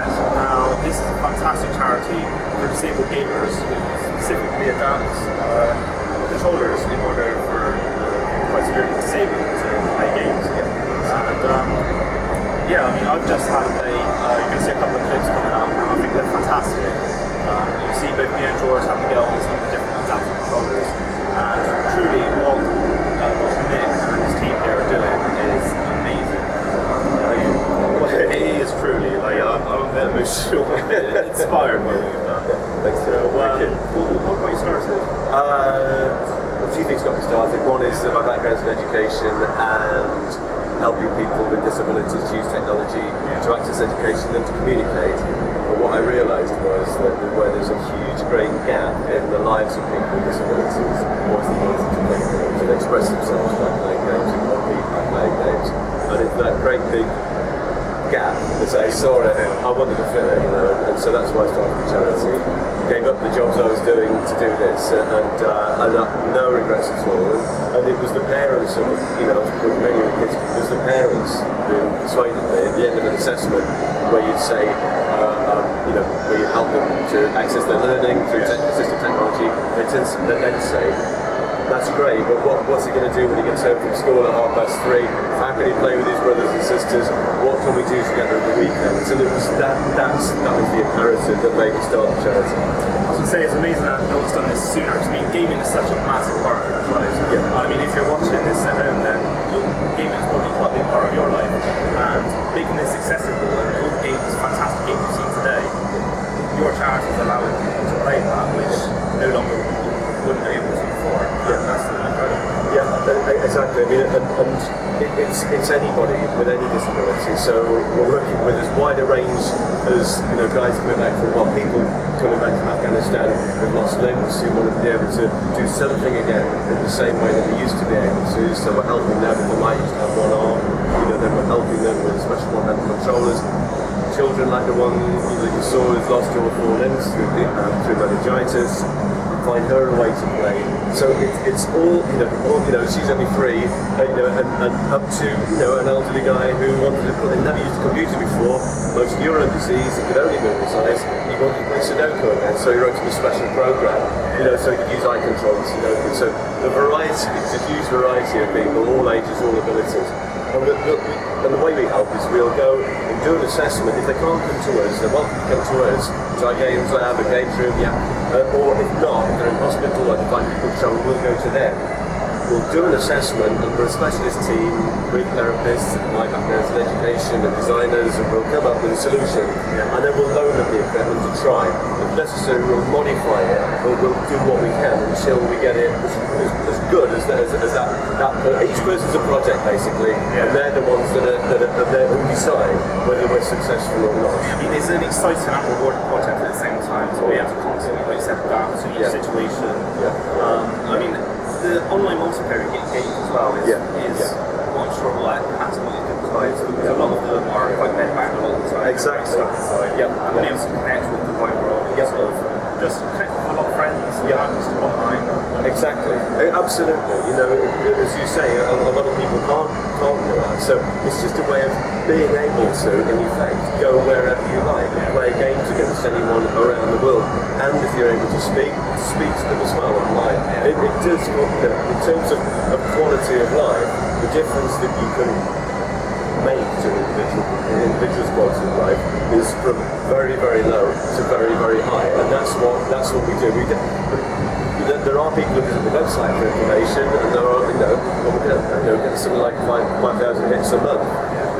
said. Now, this is a fantastic charity for disabled gamers who specifically adapts controllers in order for quite severely disabled to play games. And yeah, I mean, I've just had you're going to see a couple of clips coming up, and I think they're fantastic. You see both me and George having to get on some of the different adaptive controllers, and truly what Dr Mick and his team here are doing is amazing. It is truly, I'm a bit emotional, inspired by what you've done. Thanks. So, what got you started? A few things got me started. One is that my background's in education and helping people with disabilities use technology to access education and to communicate. But what I realised was that where there's a huge great gap in the lives of people with disabilities was the ability to play games and express themselves by playing games and compete by playing games. And it's that great big gap, as I saw it, I wanted to fill it, and so that's why I started the charity. Gave up the jobs I was doing to do this, and no regrets at all. And it was the parents, with many of the kids, it was the parents who persuaded me at the end of an assessment where you'd say, where you help them to access their learning through assistive technology, they then say, that's great, but what's he going to do when he gets home from school at 3:30? How can he play with his brothers and sisters? What can we do together at the weekends? And it was that was the imperative that made me start the charity. I was going to say, it's amazing that no one's done this sooner, because gaming is such a massive part of our lives. Yeah. I mean, if you're watching this at home, then gaming is probably quite a big part of your life. And making this accessible, and all the games, fantastic games you've seen today, your charity is allowing people to play that, which no longer wouldn't be able to before. Yeah. That's incredible. Yeah, exactly. I mean, and it's anybody with any disability. So we're working with as wide a range as guys coming back from people coming back from Afghanistan with lost limbs who want to be able to do something again in the same way that they used to be able to. So we're helping them if they might just have one arm. Then we're helping them with special one-hand controllers. Children like the one that you saw who's lost all 4 limbs through meningitis. Find her a way to play. So it's all, she's only 3, and up to, an elderly guy who wanted to play, never used a computer before, most neuro disease, he could only move his eyes, he wanted to play Sudoku again, so he wrote him a special program, so he could use eye control and Sudoku. So the variety, it's a huge variety of people, all ages, all abilities. And the way we help is we'll go and do an assessment. If they can't come to us, they're welcome to come to us, to our games lab, a games room, or if not, if they're in hospital or they find people in trouble, we'll go to them. We'll do an assessment, and we're a specialist team with therapists, like backgrounds in education and designers, and we'll come up with a solution, and then we'll loan them the equipment to try. If necessary, we'll modify it, or we'll do what we can until we get it as good as that. Each person's a project, basically, and they're the ones that who decide whether we're successful or not. I mean, it's an exciting and rewarding project at the same time, so we have to constantly adapt to each situation. I mean, the online multiplayer games as well is what I'm sure will absolutely difficult because a lot of them are quite bedbound a lot of the time. Exactly. Stuck inside. And being able to connect with the wide world and sort of just connect with a lot of friends, just online. Exactly. Absolutely. As you say, a lot of people can't do that. So it's just a way of being able to, in effect, go wherever you like and play games against anyone around the world. And if you're able to speak to them as well online. It does, in terms of quality of life, the difference that you can make to an individual's quality of life is from very, very low to very, very high. And that's what we do. There are people who visit the website for information, and there are, get something like 5,000 hits a month.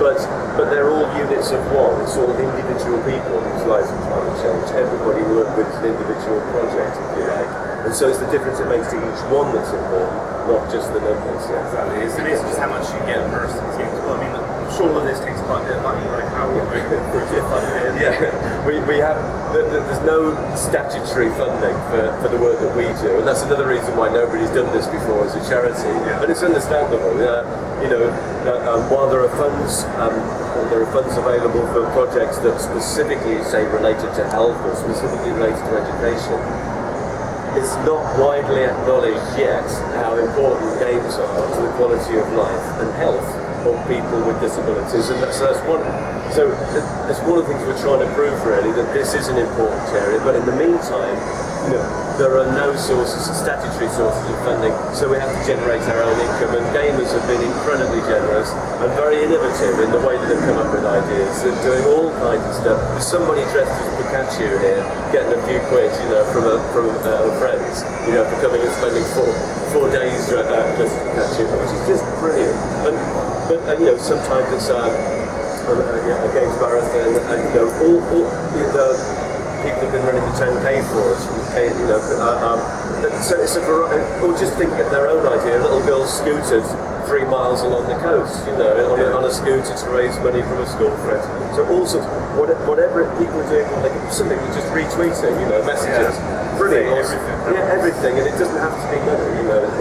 But they're all units of one. It's all individual people whose lives are trying to change. Everybody works with an individual project, if you like. And so it's the difference it makes to each one that's important, not just the numbers. Exactly. It's amazing just how much you get immersed in games. Well, I mean, I'm sure all of this takes quite a bit of money, like how we we have, there's no statutory funding for the work that we do, and that's another reason why nobody's done this before as a charity. But it's understandable. While there are funds available for projects that specifically say related to health or specifically related to education, it's not widely acknowledged yet how important games are to the quality of life and health of people with disabilities, and that's one. So it's one of the things we're trying to prove really, that this is an important area, but in the meantime, there are no statutory sources of funding, so we have to generate our own income, and gamers have been incredibly generous and very innovative in the way that they've come up with ideas. They're doing all kinds of stuff. There's somebody dressed as Pikachu here, getting a few quid, from friends, for coming and spending four days dressed as Pikachu, which is just brilliant. But sometimes it's a games marathon, and all people have been running the 10K for us. So it's a variety, or just think of their own idea. A little girl scooted 3 miles along the coast, on a scooter to raise money from a school friend. So all sorts, whatever people are doing, like something you just retweeting, messages. Brilliant. Everything, and it doesn't have to be money,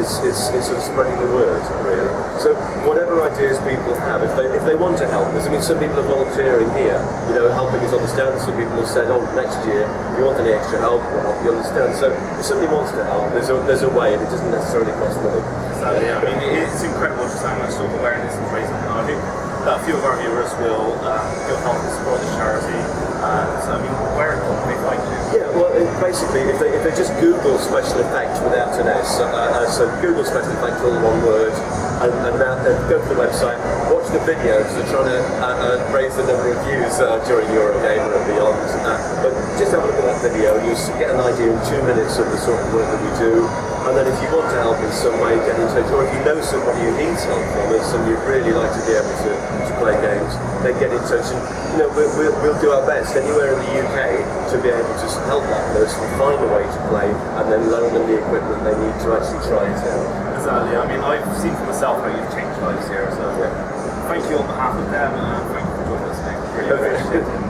it's sort of spreading the word, really. So whatever ideas people have, if they want to help us, some people are volunteering here, helping us on the stand. Some people have said, next year, if you want any extra help, we'll help you on the stand. So if somebody wants to help, there's a way, and it doesn't necessarily cost money. Exactly, it's incredible just how much sort of awareness is raising. I think that a few of our viewers will help and support the charity. So where can they find you? Yeah, well, basically, if they just Google special effects without an S, so Google special effects all one word, and go to the website, watch the videos. They're trying to raise the number of views during Eurogamer and beyond. But just have a look at that video, you get an idea in 2 minutes of the sort of work that we do. And then if you want to help in some way, get in touch. Or if you know somebody who needs help from us and you'd really like to be able to play games, then get in touch. And we'll do our best anywhere in the UK to be able to help that person find a way to play and then loan them the equipment they need to actually try it out. Exactly. I've seen for myself how you've changed lives here. So thank you on behalf of them, and thank you for joining us, Nick. Really appreciate it.